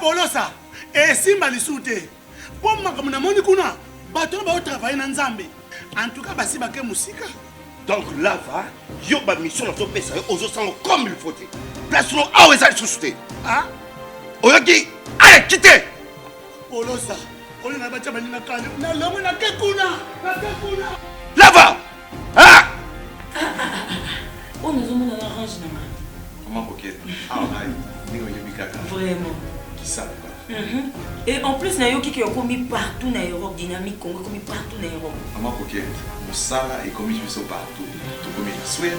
Polosa, et Simba Lissoute. Pour moi, comme on a kuna, bateau va travailler dans Zambé. En tout cas, basi baké musika. Donc là, va, yo ba mission dans ton pays, aux autres comme il faut. Place nous à où est-ce société. Ah? Oyaki, allez, quittez. Polosa, on a battu na kane. Na lomo na kekuna. Là va. Ah! On nous a mis dans l'orange. Comment coquette? Ah, vraiment. Qui ça? Et en plus, il y a qui ont commis partout dans l'Europe, dynamique Congo, commis partout dans l'Europe. Comment coquette? Moussala est commis partout. Tout commis en Suède,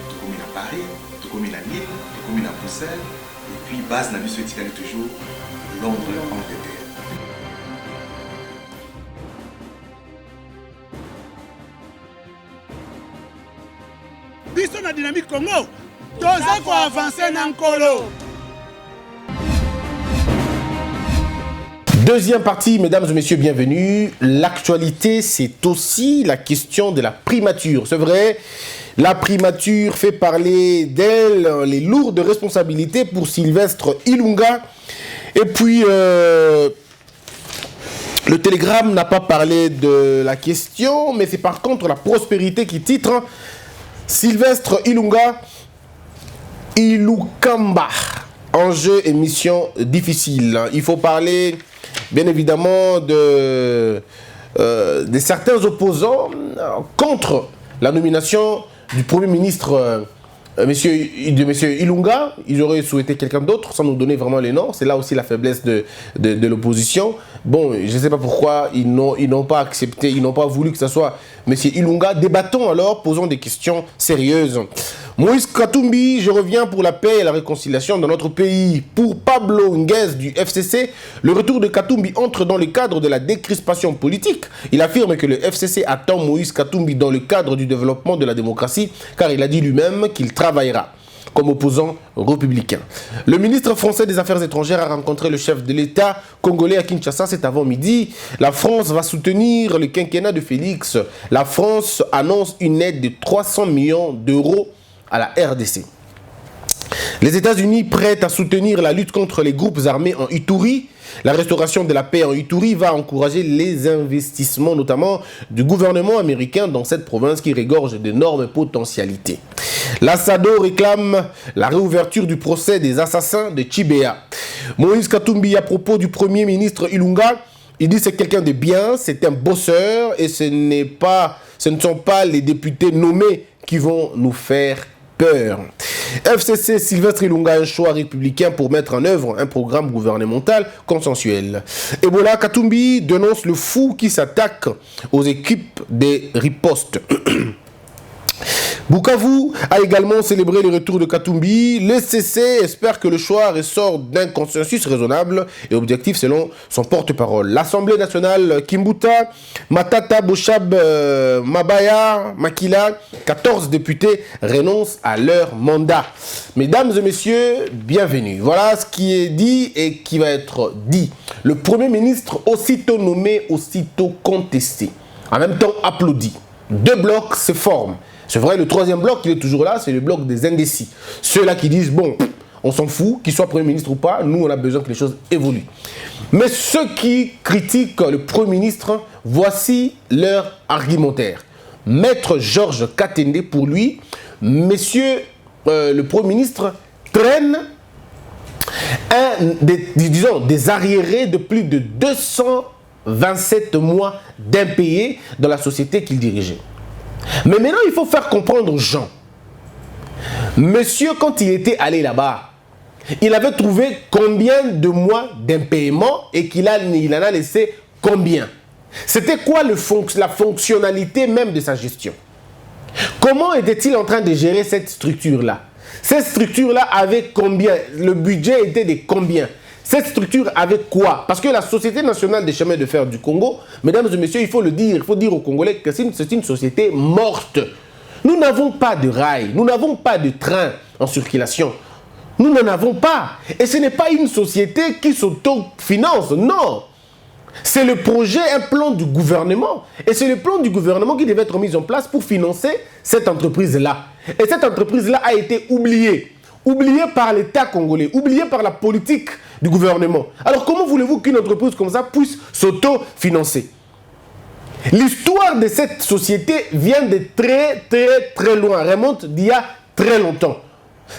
tout commis à Paris, tout commis à Lille, tout commis à Bruxelles. Et puis, base n'a vu ce toujours Londres, Angleterre. Biso na dynamique Congo. Toza ko avancer na nkolo. Deuxième partie, mesdames et messieurs, bienvenue. L'actualité, c'est aussi la question de la primature. C'est vrai, la primature fait parler d'elle, les lourdes responsabilités pour Sylvestre Ilunga. Et puis, le Télégramme n'a pas parlé de la question, mais c'est par contre la prospérité qui titre Sylvestre Ilunga, Ilukamba. Enjeu et mission difficile. Il faut parler, bien évidemment, de certains opposants contre la nomination du Premier ministre monsieur Ilunga. Ils auraient souhaité quelqu'un d'autre sans nous donner vraiment les noms. C'est là aussi la faiblesse de l'opposition. Bon, je ne sais pas pourquoi ils n'ont pas accepté, ils n'ont pas voulu que ce soit monsieur Ilunga. Débattons alors, posons des questions sérieuses. Moïse Katumbi, je reviens pour la paix et la réconciliation dans notre pays. Pour Pablo Nguez du FCC, le retour de Katumbi entre dans le cadre de la décrispation politique. Il affirme que le FCC attend Moïse Katumbi dans le cadre du développement de la démocratie, car il a dit lui-même qu'il travaillera comme opposant républicain. Le ministre français des Affaires étrangères a rencontré le chef de l'État congolais à Kinshasa cet avant-midi. La France va soutenir le quinquennat de Félix. La France annonce une aide de 300 millions d'euros à la RDC. Les États-Unis prêtent à soutenir la lutte contre les groupes armés en Ituri. La restauration de la paix en Ituri va encourager les investissements, notamment du gouvernement américain dans cette province qui regorge d'énormes potentialités. La SADO réclame la réouverture du procès des assassins de Tchibéa. Moïse Katumbi, à propos du Premier ministre Ilunga, il dit c'est quelqu'un de bien, c'est un bosseur et ce ne sont pas les députés nommés qui vont nous faire peur. FCC, Sylvestre Ilunga, un choix républicain pour mettre en œuvre un programme gouvernemental consensuel. Ebola Katumbi dénonce le fou qui s'attaque aux équipes des ripostes. Bukavu a également célébré le retour de Katumbi. Le CC espère que le choix ressort d'un consensus raisonnable et objectif selon son porte-parole. L'Assemblée nationale Kimbuta, Matata, Boshab, Mabaya, Makila, 14 députés renoncent à leur mandat. Mesdames et messieurs, bienvenue. Voilà ce qui est dit et qui va être dit. Le Premier ministre, aussitôt nommé, aussitôt contesté. En même temps applaudi. Deux blocs se forment. C'est vrai, le troisième bloc, il est toujours là, c'est le bloc des indécis. Ceux-là qui disent, bon, on s'en fout, qu'il soit Premier ministre ou pas, nous, on a besoin que les choses évoluent. Mais ceux qui critiquent le Premier ministre, voici leur argumentaire. Maître Georges Katende, pour lui, messieurs, le Premier ministre traîne des arriérés de plus de 227 mois d'impayés dans la société qu'il dirigeait. Mais maintenant, il faut faire comprendre aux gens. Monsieur, quand il était allé là-bas, il avait trouvé combien de mois d'impaiement et qu'il en a laissé combien? C'était quoi la fonctionnalité même de sa gestion? Comment était-il en train de gérer cette structure-là? Cette structure-là avait combien? Le budget était de combien? Cette structure avait quoi? Parce que la Société nationale des chemins de fer du Congo, mesdames et messieurs, il faut le dire, il faut dire aux Congolais que c'est une société morte. Nous n'avons pas de rail, nous n'avons pas de train en circulation. Nous n'en avons pas. Et ce n'est pas une société qui s'autofinance, non. C'est le projet, un plan du gouvernement. Et c'est le plan du gouvernement qui devait être mis en place pour financer cette entreprise-là. Et cette entreprise-là a été oubliée. oubliée par l'État congolais, oubliée par la politique du gouvernement. Alors comment voulez-vous qu'une entreprise comme ça puisse s'auto-financer? L'histoire de cette société vient de très loin, remonte d'il y a très longtemps.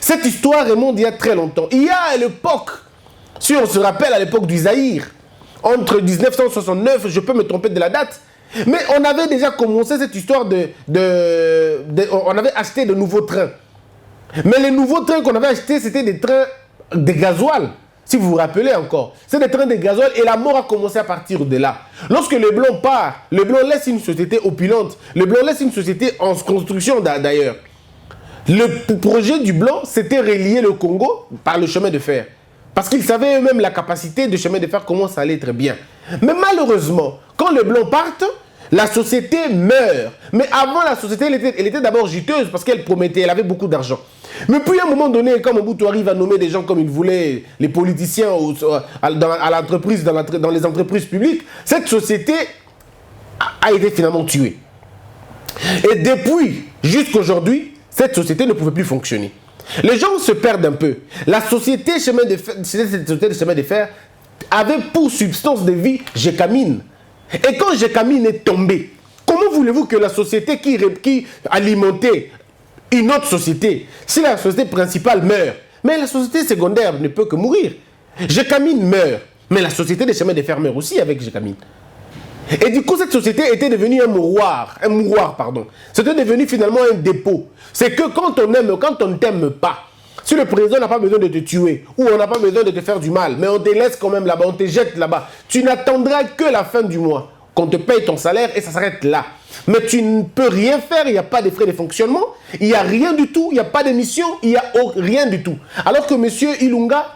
Cette histoire remonte d'il y a très longtemps. Il y a à l'époque, si on se rappelle à l'époque du Zaïre, entre 1969, je peux me tromper de la date, mais on avait déjà commencé cette histoire on avait acheté de nouveaux trains. Mais les nouveaux trains qu'on avait achetés, c'était des trains de gasoil. Si vous vous rappelez encore, c'est des trains de gasoil et la mort a commencé à partir de là. Lorsque le Blanc part, le Blanc laisse une société opulente, le Blanc laisse une société en construction d'ailleurs. Le projet du Blanc, c'était relier le Congo par le chemin de fer. Parce qu'ils savaient eux-mêmes la capacité de chemin de fer, comment ça allait très bien. Mais malheureusement, quand le Blanc part, la société meurt. Mais avant, la société, elle était d'abord juteuse parce qu'elle promettait, elle avait beaucoup d'argent. Mais puis à un moment donné, quand Mobutu arrive à nommer des gens comme il voulait, les politiciens à l'entreprise, dans les entreprises publiques, cette société a été finalement tuée. Et depuis jusqu'aujourd'hui, cette société ne pouvait plus fonctionner. Les gens se perdent un peu. La société cette société de chemin de fer avait pour substance de vie Gécamine. Et quand Gécamine est tombée, comment voulez-vous que la société qui alimentait une autre société, si la société principale meurt, mais la société secondaire ne peut que mourir. Gécamine meurt, mais la société des chemins de fer meurt aussi avec Gécamine. Et du coup, cette société était devenue un mouroir, C'était devenu finalement un dépôt. C'est que quand on ne t'aime pas, si le président n'a pas besoin de te tuer, ou on n'a pas besoin de te faire du mal, mais on te laisse quand même là-bas, on te jette là-bas, tu n'attendras que la fin du mois, qu'on te paye ton salaire et ça s'arrête là. Mais tu ne peux rien faire, il n'y a pas de frais de fonctionnement, il n'y a rien du tout, il n'y a pas d'émission, il n'y a rien du tout. Alors que M. Ilunga,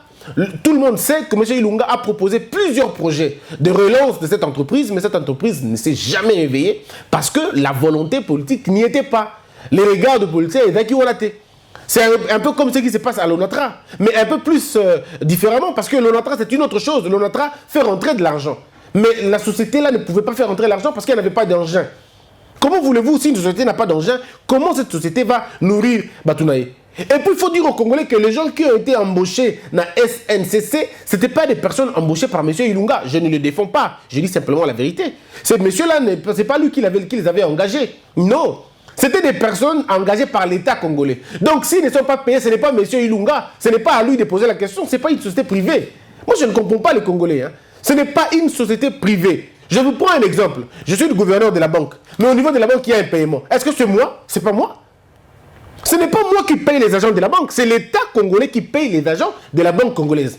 tout le monde sait que M. Ilunga a proposé plusieurs projets de relance de cette entreprise, mais cette entreprise ne s'est jamais éveillée parce que la volonté politique n'y était pas. Les regards de politique étaient qui ont raté. C'est un peu comme ce qui se passe à l'ONATRA, mais un peu plus différemment parce que l'ONATRA c'est une autre chose. L'ONATRA fait rentrer de l'argent. Mais la société là ne pouvait pas faire rentrer l'argent parce qu'elle n'avait pas d'engin. Comment voulez-vous, si une société n'a pas d'engin, comment cette société va nourrir Batunaye? Et puis il faut dire aux Congolais que les gens qui ont été embauchés dans SNCC, ce n'étaient pas des personnes embauchées par M. Ilunga. Je ne le défends pas, je dis simplement la vérité. Ce monsieur-là, ce n'est pas lui qui les avait engagés. Non. C'était des personnes engagées par l'État congolais. Donc s'ils ne sont pas payés, ce n'est pas M. Ilunga, ce n'est pas à lui de poser la question, ce n'est pas une société privée. Moi je ne comprends pas les Congolais. Ce n'est pas une société privée. Je vous prends un exemple. Je suis le gouverneur de la banque. Mais au niveau de la banque, il y a un paiement. Est-ce que c'est moi? C'est pas moi. Ce n'est pas moi qui paye les agents de la banque. C'est l'État congolais qui paye les agents de la banque congolaise.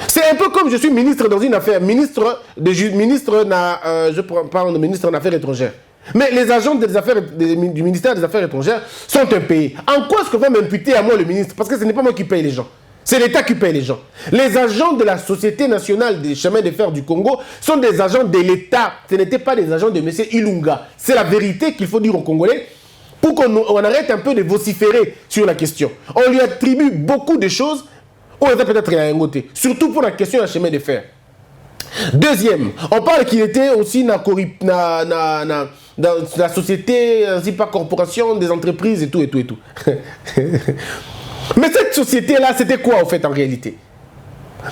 C'est un peu comme je suis ministre dans une affaire. Je parle de ministre en affaires étrangères. Mais les agents du ministère des Affaires étrangères sont impayés. En quoi est-ce qu'on va m'imputer à moi le ministre? Parce que ce n'est pas moi qui paye les gens. C'est l'État qui paye les gens. Les agents de la Société nationale des chemins de fer du Congo sont des agents de l'État. Ce n'étaient pas des agents de M. Ilunga. C'est la vérité qu'il faut dire aux Congolais pour qu'on arrête un peu de vociférer sur la question. On lui attribue beaucoup de choses. On les a peut-être rien côté. Surtout pour la question du chemin de fer. Deuxième, on parle qu'il était aussi dans la société, ainsi pas corporation, des entreprises et tout. Mais cette société-là, c'était quoi en fait en réalité?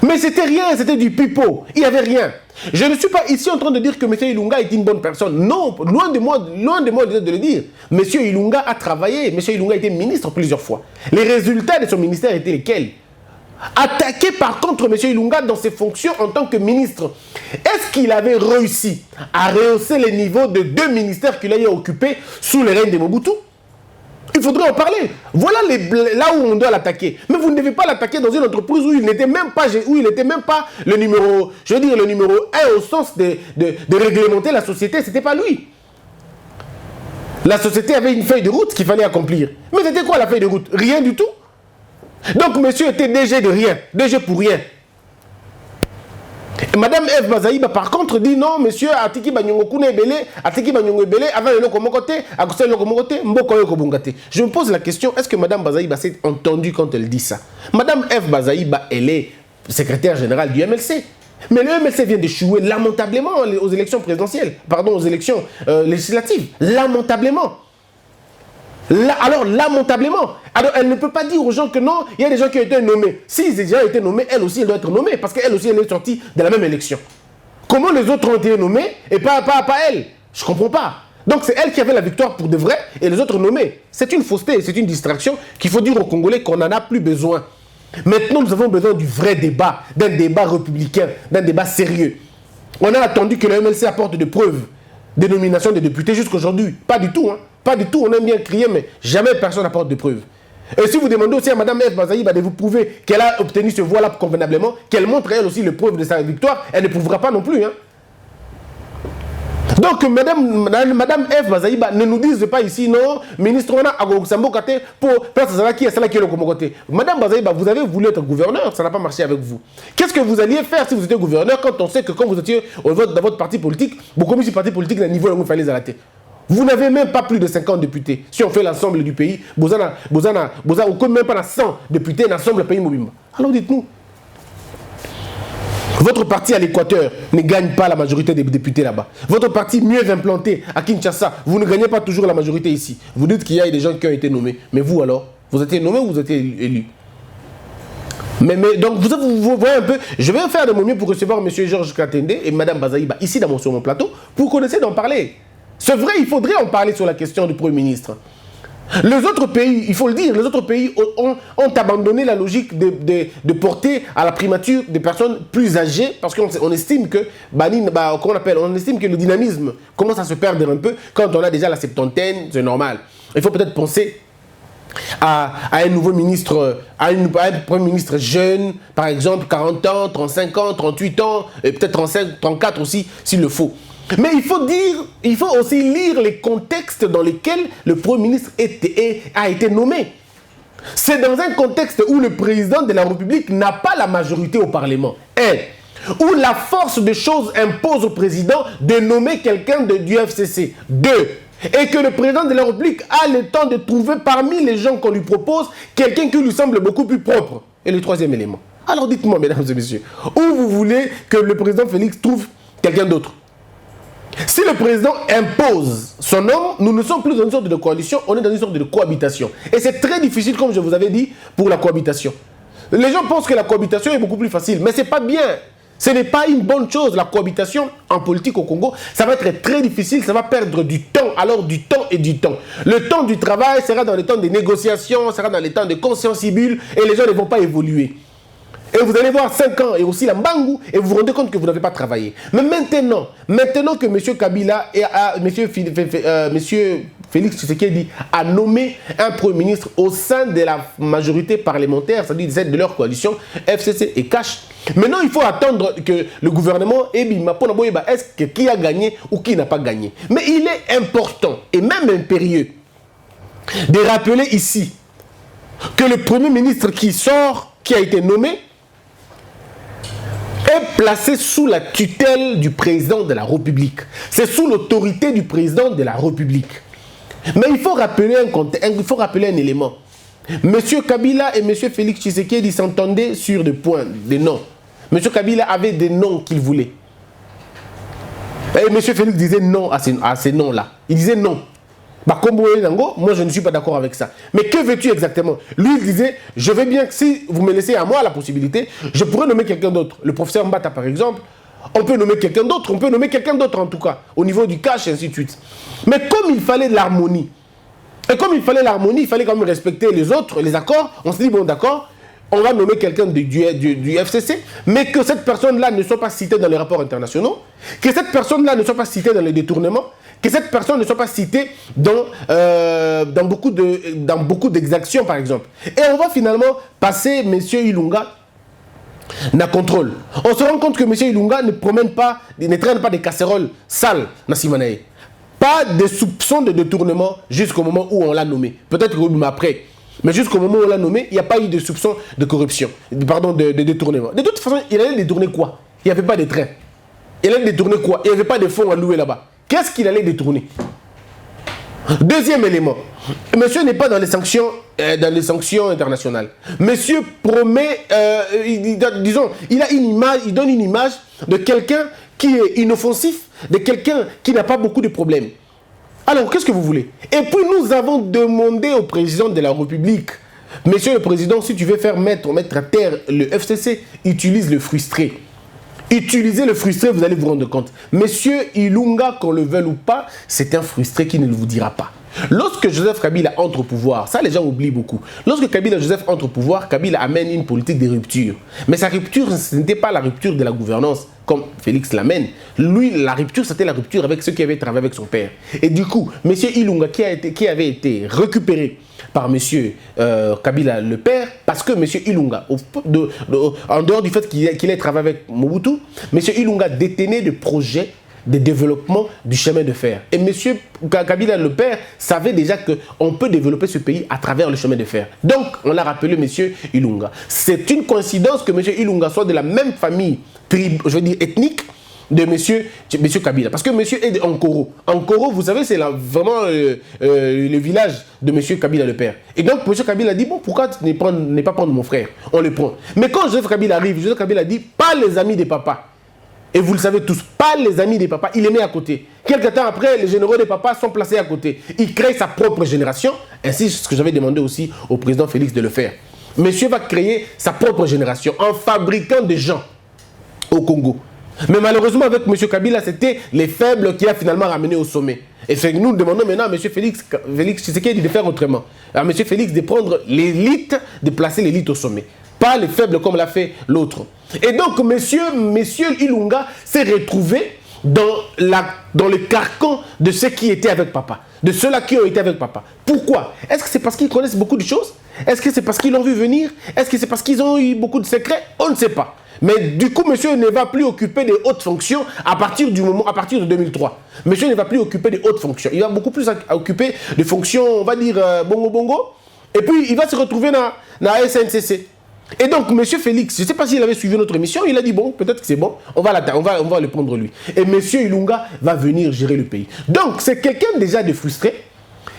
Mais c'était rien, c'était du pipeau. Il n'y avait rien. Je ne suis pas ici en train de dire que M. Ilunga est une bonne personne. Non, loin de moi de le dire. M. Ilunga a travaillé. M. Ilunga a été ministre plusieurs fois. Les résultats de son ministère étaient lesquels? Attaqué par contre M. Ilunga dans ses fonctions en tant que ministre. Est-ce qu'il avait réussi à rehausser les niveaux de 2 ministères qu'il a occupés sous le règne de Mobutu? Il faudrait en parler. Voilà là où on doit l'attaquer. Mais vous ne devez pas l'attaquer dans une entreprise où il n'était même pas, le numéro 1 au sens de réglementer la société. C'était pas lui. La société avait une feuille de route qu'il fallait accomplir. Mais c'était quoi la feuille de route? Rien du tout. Donc monsieur était DG de rien. DG pour rien. Madame Eve Bazaïba par contre dit non, monsieur Atiki Banyongo Kune Ebele, Atiki Banyongo Ebele, avant le Lokomokote, Akose Lokomokote, Mboko Yokobungate. Je me pose la question, est-ce que Madame Bazaïba s'est entendue quand elle dit ça? Madame Eve Bazaïba, elle est secrétaire générale du MLC. Mais le MLC vient d'échouer lamentablement aux élections présidentielles, aux élections législatives. Lamentablement. Alors, lamentablement, Alors, elle ne peut pas dire aux gens que non, il y a des gens qui ont été nommés. S'ils ont déjà été nommés, elle aussi, elle doit être nommée, parce qu'elle aussi, elle est sortie de la même élection. Comment les autres ont été nommés et pas elle? Je ne comprends pas. Donc, c'est elle qui avait la victoire pour de vrai et les autres nommés. C'est une fausseté, c'est une distraction qu'il faut dire aux Congolais qu'on n'en a plus besoin. Maintenant, nous avons besoin du vrai débat, d'un débat républicain, d'un débat sérieux. On a attendu que le MLC apporte des preuves des nominations des députés jusqu'aujourd'hui. Pas du tout, hein. Pas du tout. On aime bien crier, mais jamais personne n'apporte de preuves. Et si vous demandez aussi à Mme Eve Bazaïba de vous prouver qu'elle a obtenu ce voix-là convenablement, qu'elle montre elle aussi les preuves de sa victoire, elle ne prouvera pas non plus. Hein. Donc, Mme Eve Bazaïba, ne nous dise pas ici, non, ministre, on a Agogsambo Kate pour place qui est celle qui est le Komokote. Mme Bazaïba, vous avez voulu être gouverneur, ça n'a pas marché avec vous. Qu'est-ce que vous alliez faire si vous étiez gouverneur quand on sait que quand vous étiez dans votre parti politique, beaucoup de partis politiques, le niveau où il fallait arrêter. Vous n'avez même pas plus de 50 députés. Si on fait l'ensemble du pays, vous n'avez même pas 100 députés dans l'ensemble du pays Mobimba. Alors dites-nous. Votre parti à l'Équateur ne gagne pas la majorité des députés là-bas. Votre parti mieux implanté à Kinshasa, vous ne gagnez pas toujours la majorité ici. Vous dites qu'il y a des gens qui ont été nommés. Mais vous alors, vous êtes nommé ou vous êtes élu? Donc vous voyez un peu, je vais faire de mon mieux pour recevoir M. Georges Katende et Mme Bazaïba ici sur mon plateau pour qu'on essaie d'en parler. C'est vrai, il faudrait en parler sur la question du Premier ministre. Les autres pays, il faut le dire, les autres pays ont abandonné la logique de porter à la primature des personnes plus âgées parce qu'on estime que, on estime que le dynamisme commence à se perdre un peu quand on a déjà la septantaine, c'est normal. Il faut peut-être penser à un nouveau ministre, à un premier ministre jeune, par exemple 40 ans, 35 ans, 38 ans, et peut-être 35, 34 aussi, s'il le faut. Mais il faut aussi lire les contextes dans lesquels le Premier ministre a été nommé. C'est dans un contexte où le président de la République n'a pas la majorité au Parlement. Où la force des choses impose au président de nommer quelqu'un du FCC. 2. Et que le président de la République a le temps de trouver parmi les gens qu'on lui propose quelqu'un qui lui semble beaucoup plus propre. Et le troisième élément. Alors dites-moi, mesdames et messieurs, où vous voulez que le président Félix trouve quelqu'un d'autre? Si le président impose son nom, nous ne sommes plus dans une sorte de coalition, on est dans une sorte de cohabitation. Et c'est très difficile, comme je vous avais dit, pour la cohabitation. Les gens pensent que la cohabitation est beaucoup plus facile, mais ce n'est pas bien. Ce n'est pas une bonne chose. La cohabitation en politique au Congo, ça va être très difficile, ça va perdre du temps. Alors du temps et du temps. Le temps du travail sera dans le temps des négociations, sera dans le temps de consciencibule, et les gens ne vont pas évoluer. Et vous allez voir 5 ans et aussi la Mbangou et vous vous rendez compte que vous n'avez pas travaillé. Mais maintenant que M. Kabila et M. Félix Tshisekedi a nommé un Premier ministre au sein de la majorité parlementaire, c'est-à-dire celle de leur coalition, FCC et Cash. Maintenant, il faut attendre que le gouvernement est-ce qui a gagné ou qui n'a pas gagné. Mais il est important et même impérieux de rappeler ici que le Premier ministre qui a été nommé, est placé sous la tutelle du président de la République. C'est sous l'autorité du président de la République. Mais il faut rappeler un élément. M. Kabila et M. Félix Tshisekedi s'entendaient sur des points, des noms. M. Kabila avait des noms qu'il voulait. Et M. Félix disait non à ces noms-là. Il disait non. Moi, je ne suis pas d'accord avec ça. Mais que veux-tu exactement? Lui, il disait, je veux bien que si vous me laissez à moi la possibilité, je pourrais nommer quelqu'un d'autre. Le professeur Mbata, par exemple, on peut nommer quelqu'un d'autre, en tout cas, au niveau du cash, et ainsi de suite. Mais comme il fallait de l'harmonie, il fallait quand même respecter les autres, les accords, on s'est dit, bon, d'accord, on va nommer quelqu'un du FCC, mais que cette personne-là ne soit pas citée dans les rapports internationaux, que cette personne-là ne soit pas citée dans les détournements, que cette personne ne soit pas citée dans beaucoup d'exactions, par exemple. Et on va finalement passer M. Ilunga na contrôle. On se rend compte que M. Ilunga ne traîne pas des casseroles sales dans Simanae. Pas de soupçons de détournement jusqu'au moment où on l'a nommé. Peut-être que après. Mais jusqu'au moment où on l'a nommé, il n'y a pas eu de soupçons de corruption. Pardon, de détournement. De toute façon, il allait détourner quoi? Il n'y avait pas de train. Il allait détourner quoi? Il n'y avait pas de fonds à louer là-bas. Qu'est-ce qu'il allait détourner? Deuxième élément. Monsieur n'est pas dans les sanctions internationales. Monsieur promet, disons, il donne une image de quelqu'un qui est inoffensif, de quelqu'un qui n'a pas beaucoup de problèmes. Alors, qu'est-ce que vous voulez? Et puis, nous avons demandé au président de la République, Monsieur le Président, si tu veux faire mettre à terre le FCC, utilise le frustré. Utilisez le frustré, vous allez vous rendre compte. Monsieur Ilunga, qu'on le veuille ou pas, c'est un frustré qui ne le vous dira pas. Lorsque Joseph Kabila entre au pouvoir, ça les gens oublient beaucoup. Lorsque Joseph entre au pouvoir, Kabila amène une politique de rupture. Mais sa rupture, ce n'était pas la rupture de la gouvernance, comme Félix l'amène. Lui, la rupture, c'était la rupture avec ceux qui avaient travaillé avec son père. Et du coup, M. Ilunga, qui avait été récupéré par M. Kabila le père, parce que M. Ilunga, en dehors du fait qu'il ait travaillé avec Mobutu, M. Ilunga détenait des projets de développement du chemin de fer. Et M. Kabila le père savait déjà qu'on peut développer ce pays à travers le chemin de fer. Donc, on l'a rappelé M. Ilunga. C'est une coïncidence que M. Ilunga soit de la même famille, je veux dire ethnique, de monsieur Kabila. Parce que monsieur est de Ankoro. Ankoro, vous savez, c'est vraiment le village de monsieur Kabila le père. Et donc, monsieur Kabila dit, bon, pourquoi ne pas prendre mon frère? On le prend. Mais quand Joseph Kabila arrive, Joseph Kabila dit, pas les amis des papas. Et vous le savez tous, pas les amis des papas, il les met à côté. Quelque temps après, les généraux des papas sont placés à côté. Il crée sa propre génération, ainsi ce que j'avais demandé aussi au président Félix de le faire. Monsieur va créer sa propre génération en fabriquant des gens au Congo. Mais malheureusement, avec M. Kabila, c'était les faibles qui a finalement ramené au sommet. Et nous demandons maintenant à M. Félix Tshisekedi de faire autrement. À M. Félix de prendre l'élite, de placer l'élite au sommet. Pas les faibles comme l'a fait l'autre. Et donc, monsieur Ilunga s'est retrouvé dans le carcan de ceux qui étaient avec papa. De ceux-là qui ont été avec papa. Pourquoi? Est-ce que c'est parce qu'ils connaissent beaucoup de choses? Est-ce que c'est parce qu'ils l'ont vu venir? Est-ce que c'est parce qu'ils ont eu beaucoup de secrets? On ne sait pas. Mais du coup, monsieur ne va plus occuper des hautes fonctions à partir de 2003. Monsieur ne va plus occuper des hautes fonctions. Il va beaucoup plus occuper des fonctions, on va dire, bongo. Et puis, il va se retrouver dans la SNCC. Et donc, M. Félix, je ne sais pas s'il avait suivi notre émission, il a dit, bon, peut-être que c'est bon, on va le prendre lui. Et M. Ilunga va venir gérer le pays. Donc, c'est quelqu'un déjà de frustré,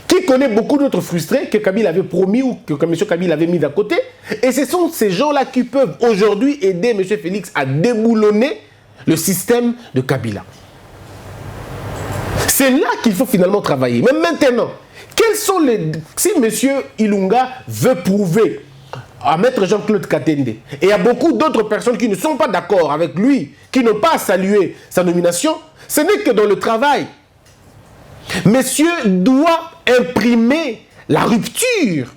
qui connaît beaucoup d'autres frustrés que Kabila avait promis ou que M. Kabila avait mis à côté. Et ce sont ces gens-là qui peuvent aujourd'hui aider M. Félix à déboulonner le système de Kabila. C'est là qu'il faut finalement travailler. Mais maintenant, si M. Ilunga veut prouver à maître Jean-Claude Katende, et il y a beaucoup d'autres personnes qui ne sont pas d'accord avec lui, qui n'ont pas salué sa nomination, ce n'est que dans le travail. Monsieur doit imprimer la rupture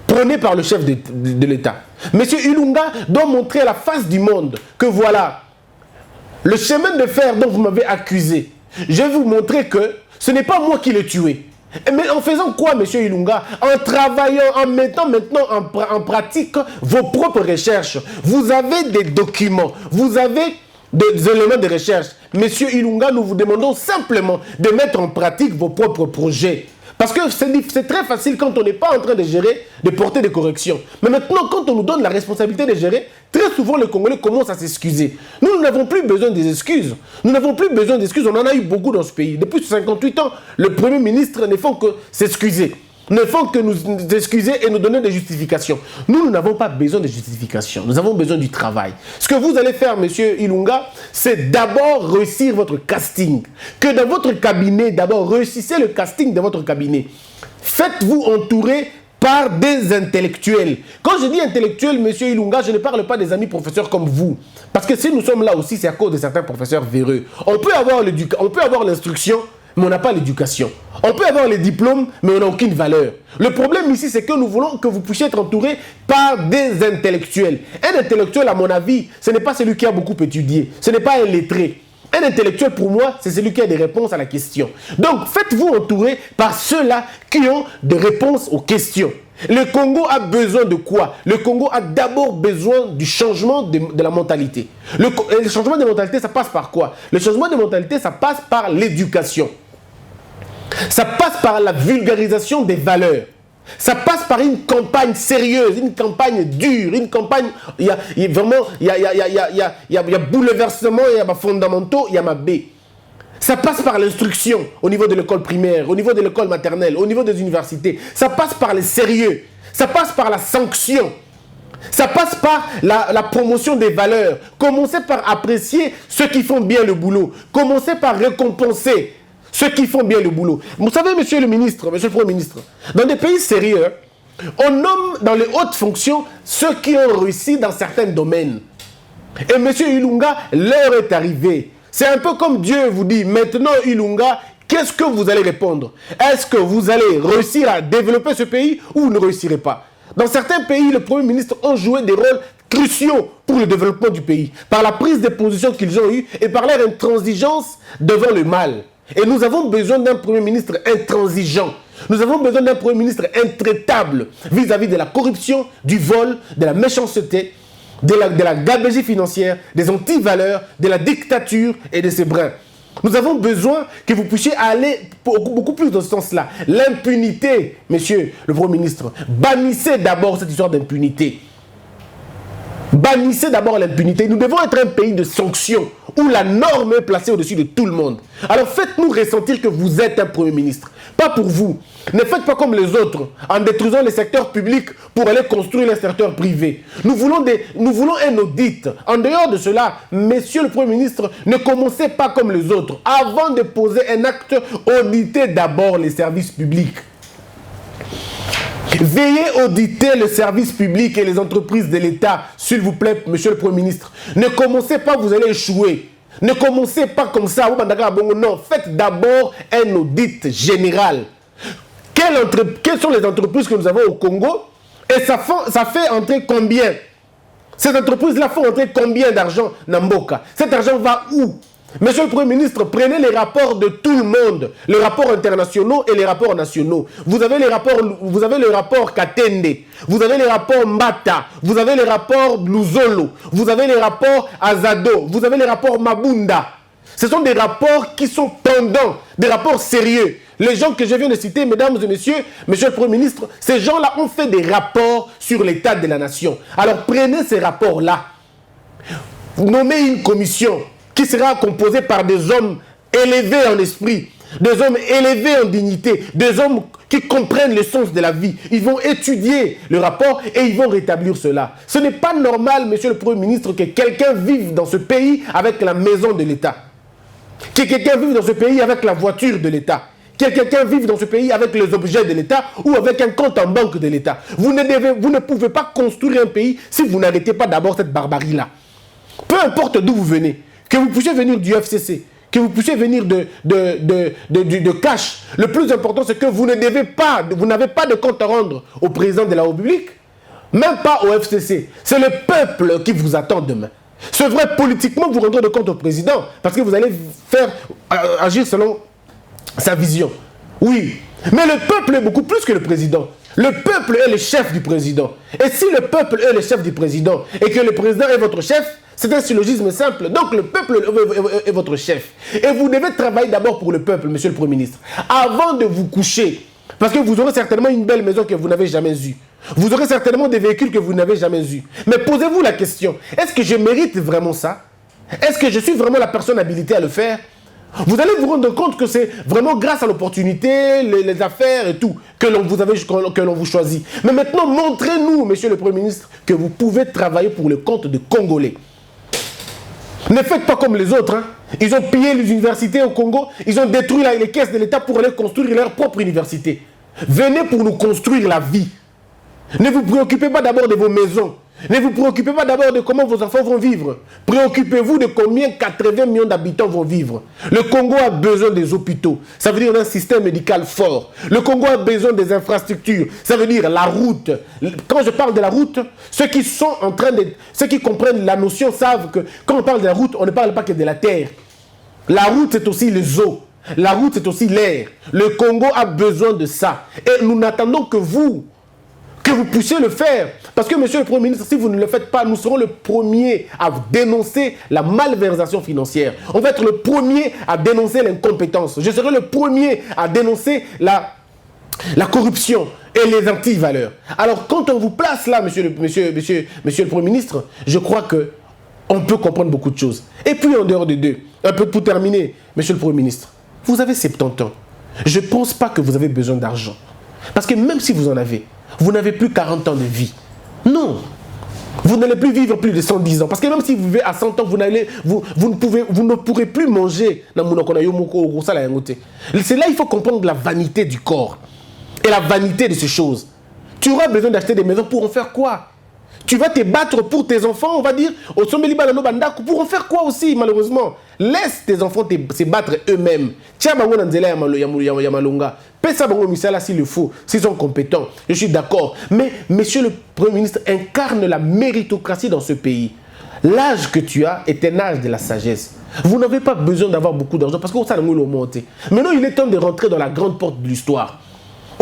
prônée par le chef de l'État. Monsieur Ilunga doit montrer à la face du monde que voilà, le chemin de fer dont vous m'avez accusé, je vais vous montrer que ce n'est pas moi qui l'ai tué. Mais en faisant quoi, monsieur Ilunga? En travaillant, en mettant maintenant en pratique vos propres recherches. Vous avez des documents, vous avez des éléments de recherche. Monsieur Ilunga, nous vous demandons simplement de mettre en pratique vos propres projets. Parce que c'est très facile quand on n'est pas en train de gérer, de porter des corrections. Mais maintenant, quand on nous donne la responsabilité de gérer, très souvent les Congolais commencent à s'excuser. Nous n'avons plus besoin des excuses. Nous n'avons plus besoin d'excuses. On en a eu beaucoup dans ce pays. Depuis 58 ans, le Premier ministre ne font que s'excuser. Ne font que nous excuser et nous donner des justifications. Nous n'avons pas besoin de justifications. Nous avons besoin du travail. Ce que vous allez faire, monsieur Ilunga, c'est d'abord réussir votre casting. Que dans votre cabinet, d'abord, réussissez le casting de votre cabinet. Faites-vous entourer par des intellectuels. Quand je dis intellectuels, monsieur Ilunga, je ne parle pas des amis professeurs comme vous. Parce que si nous sommes là aussi, c'est à cause de certains professeurs véreux. On peut avoir l'instruction, mais on n'a pas l'éducation. On peut avoir les diplômes, mais on n'a aucune valeur. Le problème ici, c'est que nous voulons que vous puissiez être entouré par des intellectuels. Un intellectuel, à mon avis, ce n'est pas celui qui a beaucoup étudié. Ce n'est pas un lettré. Un intellectuel, pour moi, c'est celui qui a des réponses à la question. Donc, faites-vous entourer par ceux-là qui ont des réponses aux questions. Le Congo a besoin de quoi? Le Congo a d'abord besoin du changement de la mentalité. Le changement de mentalité, ça passe par quoi? Le changement de mentalité, ça passe par l'éducation. Ça passe par la vulgarisation des valeurs. Ça passe par une campagne sérieuse, une campagne dure, une campagne... Il y a bouleversement, il y a fondamentaux, il y a ma B. Ça passe par l'instruction au niveau de l'école primaire, au niveau de l'école maternelle, au niveau des universités. Ça passe par le sérieux. Ça passe par la sanction. Ça passe par la promotion des valeurs. Commencez par apprécier ceux qui font bien le boulot. Commencez par récompenser ceux qui font bien le boulot. Vous savez, monsieur le ministre, monsieur le Premier ministre, dans des pays sérieux, on nomme dans les hautes fonctions ceux qui ont réussi dans certains domaines. Et monsieur Ilunga, l'heure est arrivée. C'est un peu comme Dieu vous dit, maintenant Ilunga, qu'est-ce que vous allez répondre? Est-ce que vous allez réussir à développer ce pays ou vous ne réussirez pas? Dans certains pays, les premiers ministres ont joué des rôles cruciaux pour le développement du pays, par la prise de position qu'ils ont eue et par leur intransigeance devant le mal. Et nous avons besoin d'un Premier ministre intransigeant. Nous avons besoin d'un Premier ministre intraitable vis-à-vis de la corruption, du vol, de la méchanceté, de la gabegie financière, des antivaleurs, de la dictature et de ses brins. Nous avons besoin que vous puissiez aller beaucoup plus dans ce sens-là. L'impunité, monsieur le Premier ministre, bannissez d'abord cette histoire d'impunité. Bannissez d'abord l'impunité. Nous devons être un pays de sanctions où la norme est placée au-dessus de tout le monde. Alors faites-nous ressentir que vous êtes un Premier ministre. Pas pour vous. Ne faites pas comme les autres en détruisant les secteurs publics pour aller construire les secteurs privés. Nous voulons un audit. En dehors de cela, monsieur le Premier ministre, ne commencez pas comme les autres. Avant de poser un acte, auditez d'abord les services publics. Veuillez auditer le service public et les entreprises de l'État, s'il vous plaît, monsieur le Premier ministre. Ne commencez pas, vous allez échouer. Ne commencez pas comme ça. Non, faites d'abord un audit général. Quelles sont les entreprises que nous avons au Congo? Et ça fait entrer combien? Ces entreprises-là font entrer combien d'argent Namboka? Cet argent va où? Monsieur le Premier ministre, prenez les rapports de tout le monde, les rapports internationaux et les rapports nationaux. Vous avez le rapport Katende, vous avez les rapports Mbata, vous avez les rapports Luzolo, vous avez les rapports Azado, vous avez les rapports Mabunda. Ce sont des rapports qui sont pendants, des rapports sérieux. Les gens que je viens de citer, mesdames et messieurs, monsieur le Premier ministre, ces gens-là ont fait des rapports sur l'état de la nation. Alors prenez ces rapports-là, nommez une commission qui sera composé par des hommes élevés en esprit, des hommes élevés en dignité, des hommes qui comprennent le sens de la vie. Ils vont étudier le rapport et ils vont rétablir cela. Ce n'est pas normal, monsieur le Premier ministre, que quelqu'un vive dans ce pays avec la maison de l'État, que quelqu'un vive dans ce pays avec la voiture de l'État, que quelqu'un vive dans ce pays avec les objets de l'État ou avec un compte en banque de l'État. Vous ne pouvez pas construire un pays si vous n'arrêtez pas d'abord cette barbarie-là. Peu importe d'où vous venez, que vous puissiez venir du FCC, que vous puissiez venir de cash. Le plus important, c'est que vous n'avez pas de compte à rendre au président de la République, même pas au FCC. C'est le peuple qui vous attend demain. C'est vrai, politiquement, vous rendrez de compte au président, parce que vous allez faire agir selon sa vision. Oui, mais le peuple est beaucoup plus que le président. Le peuple est le chef du président. Et si le peuple est le chef du président et que le président est votre chef, c'est un syllogisme simple. Donc le peuple est votre chef. Et vous devez travailler d'abord pour le peuple, monsieur le Premier ministre, avant de vous coucher. Parce que vous aurez certainement une belle maison que vous n'avez jamais eue. Vous aurez certainement des véhicules que vous n'avez jamais eus. Mais posez-vous la question, est-ce que je mérite vraiment ça? Est-ce que je suis vraiment la personne habilitée à le faire? Vous allez vous rendre compte que c'est vraiment grâce à l'opportunité, les affaires et tout, que l'on vous choisit. Mais maintenant, montrez-nous, monsieur le Premier ministre, que vous pouvez travailler pour le compte de Congolais. Ne faites pas comme les autres. Hein. Ils ont pillé les universités au Congo, ils ont détruit les caisses de l'État pour aller construire leur propre université. Venez pour nous construire la vie. Ne vous préoccupez pas d'abord de vos maisons. Ne vous préoccupez pas d'abord de comment vos enfants vont vivre. Préoccupez-vous de combien 80 millions d'habitants vont vivre. Le Congo a besoin des hôpitaux. Ça veut dire un système médical fort. Le Congo a besoin des infrastructures. Ça veut dire la route. Quand je parle de la route, ceux qui comprennent la notion savent que quand on parle de la route, on ne parle pas que de la terre. La route, c'est aussi les eaux. La route, c'est aussi l'air. Le Congo a besoin de ça. Et nous n'attendons que vous puissiez le faire. Parce que, monsieur le Premier ministre, si vous ne le faites pas, nous serons le premier à dénoncer la malversation financière. On va être le premier à dénoncer l'incompétence. Je serai le premier à dénoncer la corruption et les antivaleurs. Alors, quand on vous place là, monsieur le Premier ministre, je crois qu'on peut comprendre beaucoup de choses. Et puis, en dehors des deux, un peu pour terminer, monsieur le Premier ministre, vous avez 70 ans. Je ne pense pas que vous avez besoin d'argent. Parce que même si vous en avez, vous n'avez plus 40 ans de vie. Non. vous n'allez plus vivre plus de 110 ans. Parce que même si vous vivez à 100 ans, vous ne pourrez plus manger. C'est là qu'il faut comprendre la vanité du corps et la vanité de ces choses. Tu auras besoin d'acheter des maisons pour en faire quoi? Tu vas te battre pour tes enfants, on va dire, pour en faire quoi aussi, malheureusement? Laisse tes enfants se battre eux-mêmes. Tiens, s'il le faut, s'ils sont compétents, je suis d'accord. Mais monsieur le Premier ministre incarne la méritocratie dans ce pays. L'âge que tu as est un âge de la sagesse. Vous n'avez pas besoin d'avoir beaucoup d'argent parce que ça ne nous monter. Maintenant, il est temps de rentrer dans la grande porte de l'histoire.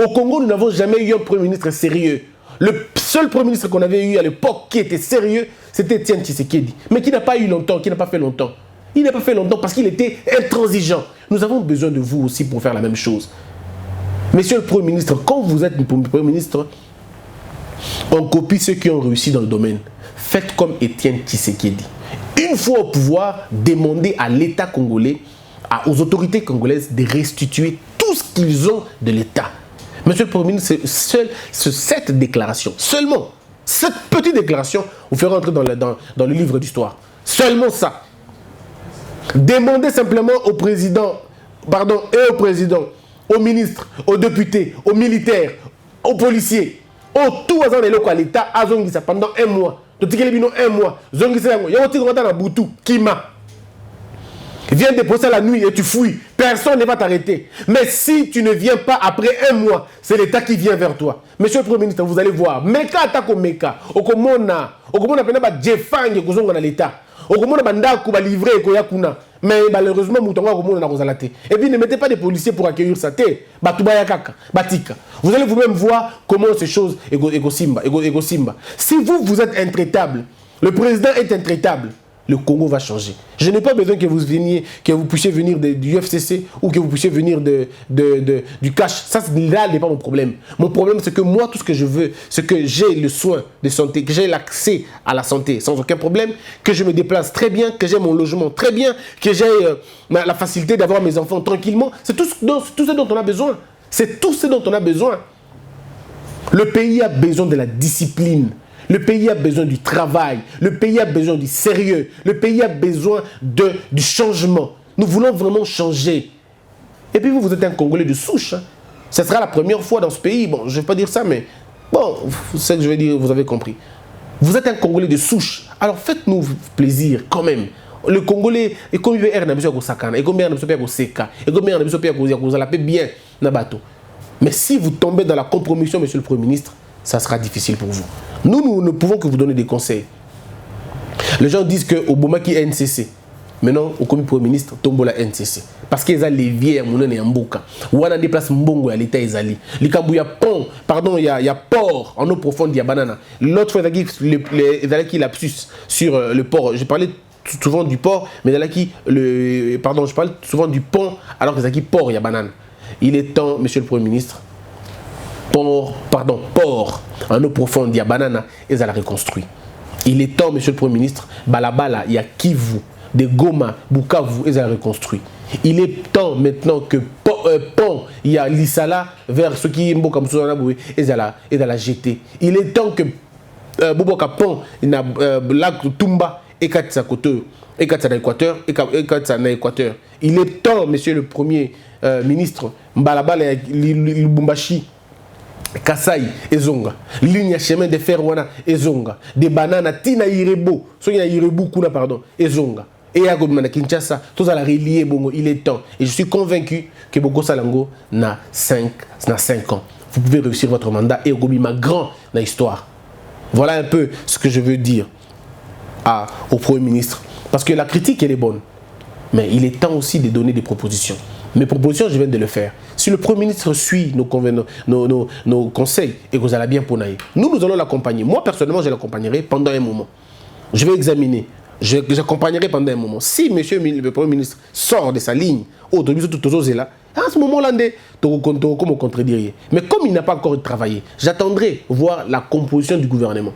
Au Congo, nous n'avons jamais eu un Premier ministre sérieux. Le seul Premier ministre qu'on avait eu à l'époque qui était sérieux, c'était Etienne Tshisekedi. Mais qui n'a pas eu longtemps, qui n'a pas fait longtemps. Il n'a pas fait longtemps parce qu'il était intransigeant. Nous avons besoin de vous aussi pour faire la même chose. Monsieur le Premier ministre, quand vous êtes le Premier ministre, on copie ceux qui ont réussi dans le domaine. Faites comme Etienne Tshisekedi. Une fois au pouvoir, demandez à l'État congolais, aux autorités congolaises de restituer tout ce qu'ils ont de l'État. Monsieur le Premier ministre, cette déclaration, seulement cette petite déclaration, vous fait rentrer dans le livre d'histoire. Seulement ça. Demandez simplement au président, aux ministres, aux députés, aux militaires, aux policiers, tout à l'État, pendant un mois. Un mois. Viens déposer la nuit et tu fouilles. Personne ne va t'arrêter. Mais si tu ne viens pas après un mois, c'est l'État qui vient vers toi. Monsieur le Premier ministre, vous allez voir. Meka atako meka. Okomona pena ba jefange kozonga na l'État. Okomona banda ko ba livrer ko yakuna. Mais malheureusement mutonga okomona na kozalate. Et puis ne mettez pas des policiers pour accueillir ça. Batuba yakaka, batika. Vous allez vous-même voir comment ces choses ego simba. Si vous êtes intraitable, le président est intraitable. Le Congo va changer. Je n'ai pas besoin que vous puissiez venir du UFCC ou que vous puissiez venir du cash. Ça, là, n'est pas mon problème. Mon problème, c'est que moi, tout ce que je veux, c'est que j'ai le soin de santé, que j'ai l'accès à la santé sans aucun problème, que je me déplace très bien, que j'ai mon logement très bien, que j'ai la facilité d'avoir mes enfants tranquillement. C'est tout ce dont on a besoin. C'est tout ce dont on a besoin. Le pays a besoin de la discipline. Le pays a besoin du travail, le pays a besoin du sérieux, le pays a besoin du changement. Nous voulons vraiment changer. Et puis vous êtes un Congolais de souche. Hein. Ce sera la première fois dans ce pays. Bon, je ne vais pas dire ça, mais bon, c'est ce que je vais dire, vous avez compris. Vous êtes un Congolais de souche. Alors faites-nous plaisir quand même. Le Congolais, et comme il veut être Sakana, et comme il veut être Seka, et comme il veut être bien Nabato. Mais si vous tombez dans la compromission, monsieur le Premier ministre, ça sera difficile pour vous. Nous ne pouvons que vous donner des conseils. Les gens disent que Obama qui est NCC. Maintenant, au comité Premier ministre, tombe la NCC. Parce qu'ils ont les vieilles, ils ont Mboka. Ou on a des places Mbongo à l'État, ils ont. Il y a pont, pardon, il y a port en eau profonde, il y a banana. L'autre fois, il y a qui lapsus sur le port. Je parlais souvent du port, mais je parle souvent du pont, alors qu'il y a qui port, il y a banane. Il est temps, monsieur le Premier ministre, port en eau profonde, il y a banana, et ça la reconstruit. Il est temps, monsieur le Premier ministre, Balabala, il y a Kivu, de Goma, Bukavu, et ça la reconstruit. Il est temps maintenant que pont, il y a Lissala vers ce qui est Mboka Moussouana, et ça la jeter. Il est temps que Boboka pont, il y a lac Tumba, et Katsa Koto, et Katsa d'Équateur, et Katsa d'Équateur. Il est temps, monsieur le Premier ministre, Balabala, Lubumbashi, Kasai ezonga ligne chemin de fer wana ezonga des bananes tina irebo so ya irebo kuna pardon ezonga et à Goma Kinshasa tout ça la relier bongo. Il est temps et je suis convaincu que Boko Salango n'a 5 ans. Vous pouvez réussir votre mandat et Gobima grand dans l'histoire. Voilà un peu ce que je veux dire au Premier ministre, parce que la critique elle est bonne, mais il est temps aussi de donner des propositions. Mes propositions, je viens de le faire. Si le Premier ministre suit nos conseils et que vous allez bien pour nous allons l'accompagner. Moi, personnellement, je l'accompagnerai pendant un moment. Je vais examiner. J'accompagnerai pendant un moment. Si monsieur le Premier ministre sort de sa ligne, à ce moment-là, comment contredire. Mais comme il n'a pas encore travaillé, j'attendrai voir la composition du gouvernement.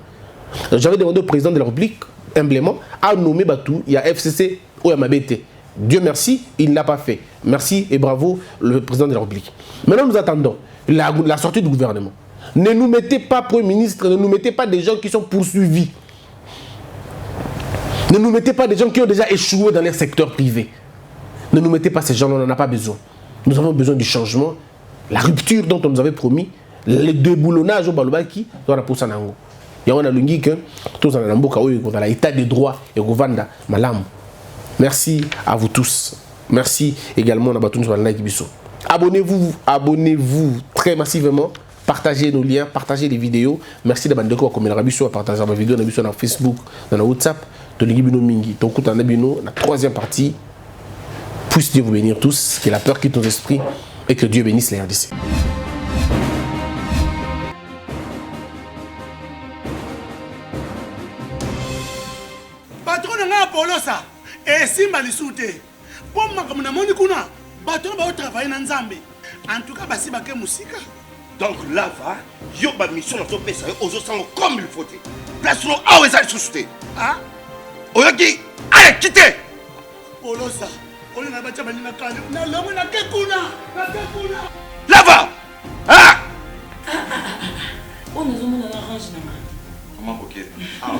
J'avais demandé au président de la République, humblement, à nommer Batou, il y a FCC ou Yamabete. Dieu merci, il ne l'a pas fait. Merci et bravo, le président de la République. Maintenant, nous attendons la sortie du gouvernement. Ne nous mettez pas Premier ministre, ne nous mettez pas des gens qui sont poursuivis. Ne nous mettez pas des gens qui ont déjà échoué dans leur secteur privé. Ne nous mettez pas ces gens-là, on n'en a pas besoin. Nous avons besoin du changement, la rupture dont on nous avait promis, le déboulonnage au Balobaki, dans la pousse en ango. Il y a un alungi que tous en amboka dans l'état de droit et au Vanda malam. Merci à vous tous. Merci également à Batoun sur like biso. Abonnez-vous très massivement. Partagez nos liens, partagez les vidéos. Merci de bandeko comme la biso à partager ma vidéo sur Facebook, dans le WhatsApp, de l'Igibino Mingi. Donc on a la troisième partie. Puisse Dieu vous bénir tous, que la peur quitte nos esprits et que Dieu bénisse les RDC. Patron n'a pas ça. Et si malisouté. Pour moi comme na moni kuna, patron va travailler dans Nzambe. En tout cas, basi baké musika. Donc là va, yo ba mission na to pesa yo ozo sango comme il faut. Place no awe za susute. Ah? Oyoki, allez quittez. Polo ça. On a battu na kale. Na lomo na kekuna. Na kekuna. Là va. Ah! On nous a arrangé na ma. Comment coquette? Ah,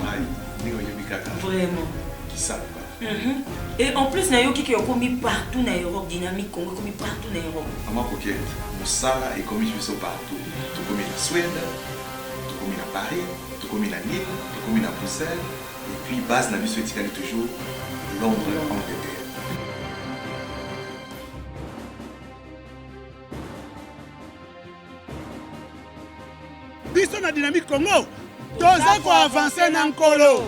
Vraiment. Qui ça? Et en plus, il y a qui ont commis partout dans l'Europe, dynamique, Congo, commis partout dans l'Europe. Maman coquette, Moussala est commis partout. Tout commis en Suède, tout commis à Paris, tout commis à Lille, tout commis à Bruxelles. Et puis, base n'a vu ce toujours Londres, Angleterre. Biso na dynamique Congo. Toza ko avancer na nkolo.